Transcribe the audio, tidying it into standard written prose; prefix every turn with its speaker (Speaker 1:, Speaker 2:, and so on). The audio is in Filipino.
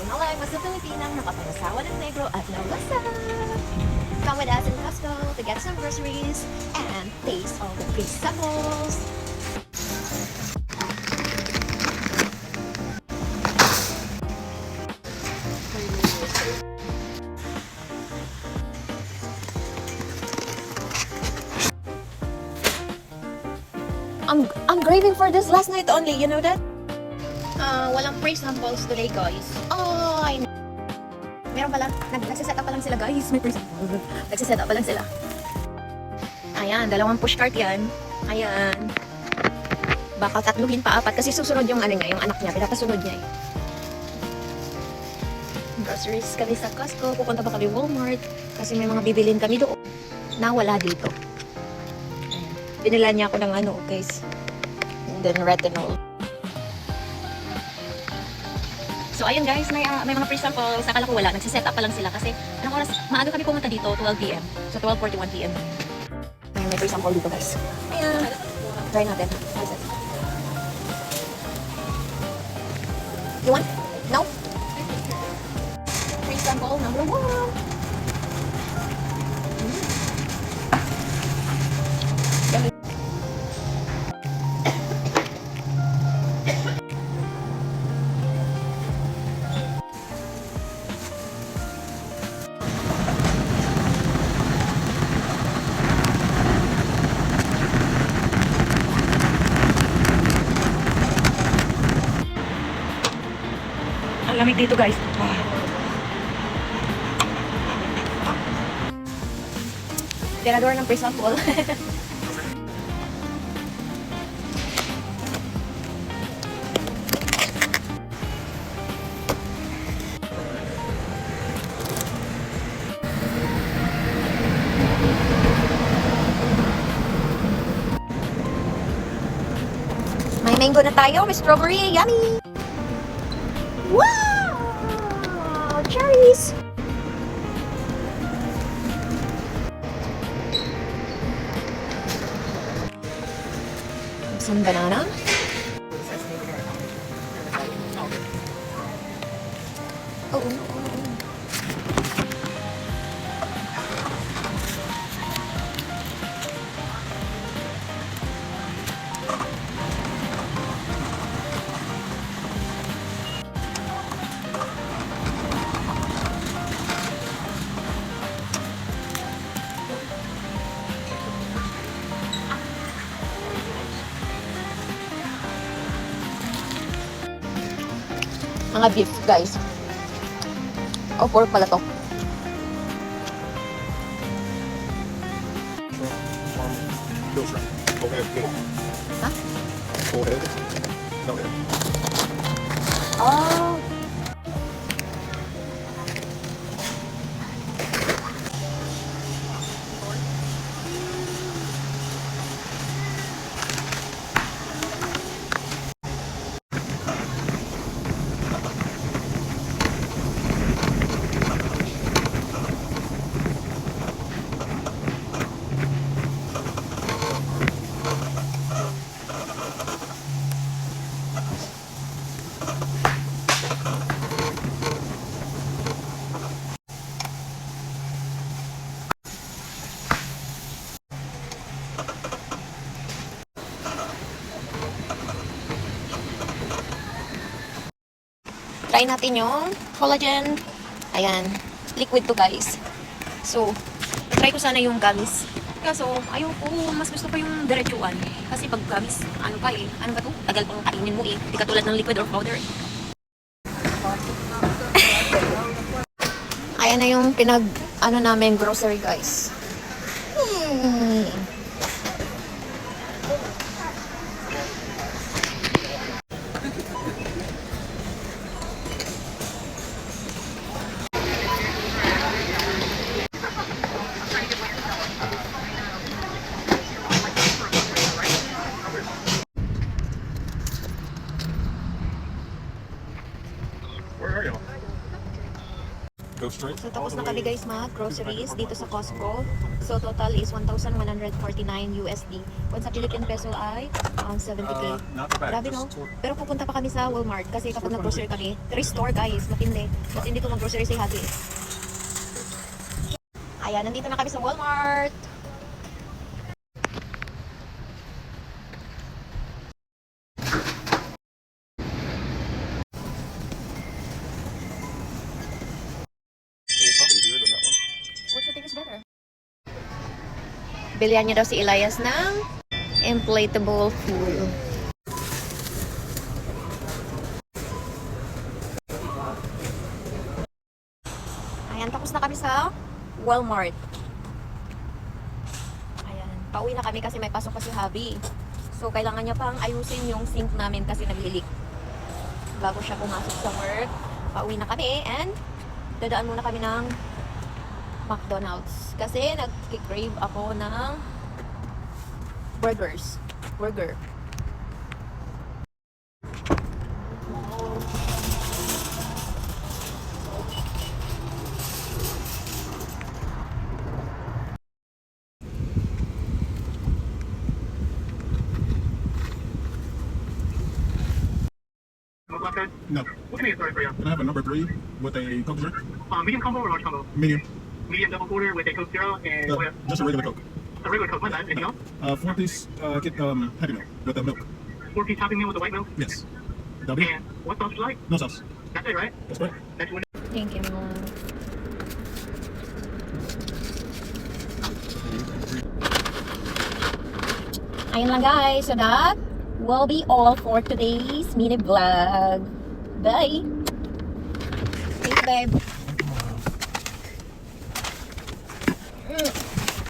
Speaker 1: Malay, mas na Pilipinang nakapangasawa ng negro at nawasa. Come with us in Costco to get some groceries and taste all the free samples. I'm craving for this last night only, you know that? Walang free samples today, guys. Oh, I know. Meron pala. Nagsiset up pa lang sila, guys. May free samples. Nagsiset up pa lang sila. Ayan, dalawang pushcart yan. Ayan. Baka tatluhin pa apat kasi susunod yung ano niya, yung anak niya. Pinapasunod niya eh. Groceries kami sa Costco. Pupunta pa kami Walmart kasi may mga bibilin kami doon na wala dito. Binila niya ako ng ano, guys. And then retinol. So, ayun guys, may mga free samples. Akala ko wala. Nagsiset up pa lang sila kasi anong oras? Maaga kami pumunta dito, 12 p.m. So, 12:41 p.m. Ayun, may free sample dito guys. Ayan. Try natin. What is it? You want? No? Free sample number 1. Ang lamig dito guys. Tirador ng free sample. May mango na tayo, may strawberry, yummy! Wow! Cherries! Some banana. Oh, mga beef, guys. O, pork pala to. Ha? Oh. Try natin yung collagen. Ayan. Liquid to guys. So, try ko sana yung gummies. Kaso, ayoko. Mas gusto ko yung diretsuan. Kasi pag gummies, ano pa eh. Ano ba to? Tagal pang kainin mo eh. Hindi katulad ng liquid or powder. Ayan na yung ano namin grocery guys.
Speaker 2: Where are you? Go go straight.
Speaker 1: So tapos na kami guys mag-groceries dito sa Costco. So total is 1,149 USD. Kung sa Philippine peso ay 70k.
Speaker 2: Not the back.
Speaker 1: Grabe no? Pero pupunta pa kami sa Walmart kasi kapag nag-grocery kami, restore guys, matindi. Kasi hindi ko mag-grocery si Hati. Ayan, nandito na kami sa Walmart.
Speaker 2: Probably good on that one.
Speaker 1: What you think is better? Bilihan niya daw si Elias ng inflatable pool. Ayan, tapos na kami sa Walmart. Ayan, pauwi na kami kasi may pasok pa si Habi. So, kailangan niya pang ayusin yung sink namin kasi naglilik. Bago siya pumasok sa work, pauwi na kami and dadaan muna kami ng McDonald's. Kasi nag-crave ako ng burger.
Speaker 3: Lobster?
Speaker 2: No.
Speaker 3: What can I get started for you?
Speaker 2: Can I have a number 3 with a Coke drink?
Speaker 3: Medium combo or large combo?
Speaker 2: Medium.
Speaker 3: Medium double quarter with a Coke Zero and what else?
Speaker 2: Just a regular Coke.
Speaker 3: A regular Coke. My bad. Anything else?
Speaker 2: 4-piece Happy Meal with the milk.
Speaker 3: 4-piece Happy Meal with the white milk.
Speaker 2: Yes. W?
Speaker 3: And what sauce would you like?
Speaker 2: No sauce.
Speaker 3: That's it, right?
Speaker 2: That's correct.
Speaker 3: Next one.
Speaker 1: Thank you. Ayun lang guys. So that will be all for today's mini vlog. Bye! Thank you, babe.